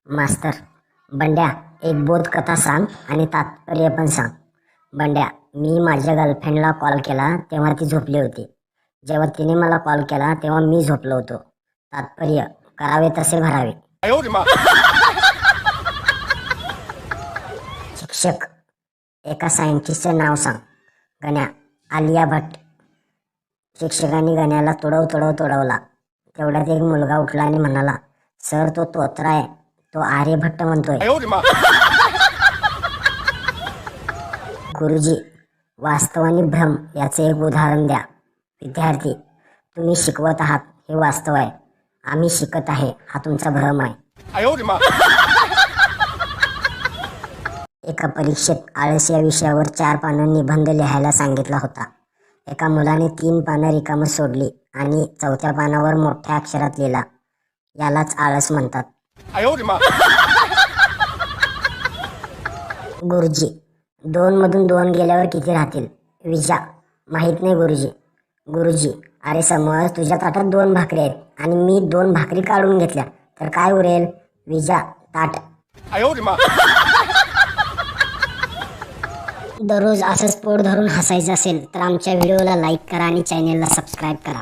मास्तर, बंड्या एक बोध कथा सांग आणि तात्पर्य पण सांग. बंड्या, मी माझ्या गर्लफ्रेंडला कॉल केला तेव्हा ती झोपली होती. जेव्हा तिने मला कॉल केला तेव्हा मी झोपलो होतो. तात्पर्य, करावे तसे भरावे. शिक्षक, एका सायंटिस्टचं नाव सांग. गण्या, आलिया भट्ट. शिक्षकांनी गण्याला तोडवला. तेवढ्यात एक मुलगा उठला आणि म्हणाला, सर तो तोत्रा आहे, तो आर्यभट्ट म्हणतोय. गुरुजी, वास्तव आणि भ्रम याचे एक उदाहरण द्या. विद्यार्थी, तुम्ही शिकवत आहात हे वास्तव आहे, आम्ही शिकत आहे हा तुमचा भ्रम आहे. एका परीक्षेत आळस या विषयावर 4 पानं निबंध लिहायला सांगितला होता. एका मुलाने 3 पानं रिकामं सोडली आणि 4थ्या पानावर मोठ्या अक्षरात लिहिला, यालाच आळस म्हणतात. गुरुजी, 2 मधून 2 गेल्यावर किती राहतील? विजा, माहित नाही गुरुजी. गुरुजी, अरे समज तुझ्या ताटात 2 भाकरी आहेत आणि मी 2 भाकरी काढून घेतल्या तर काय उरेल? विजा, ताट. दररोज असंच पोट धरून हसायचं असेल तर आमच्या व्हिडिओला लाईक करा आणि चॅनेलला सबस्क्राईब करा.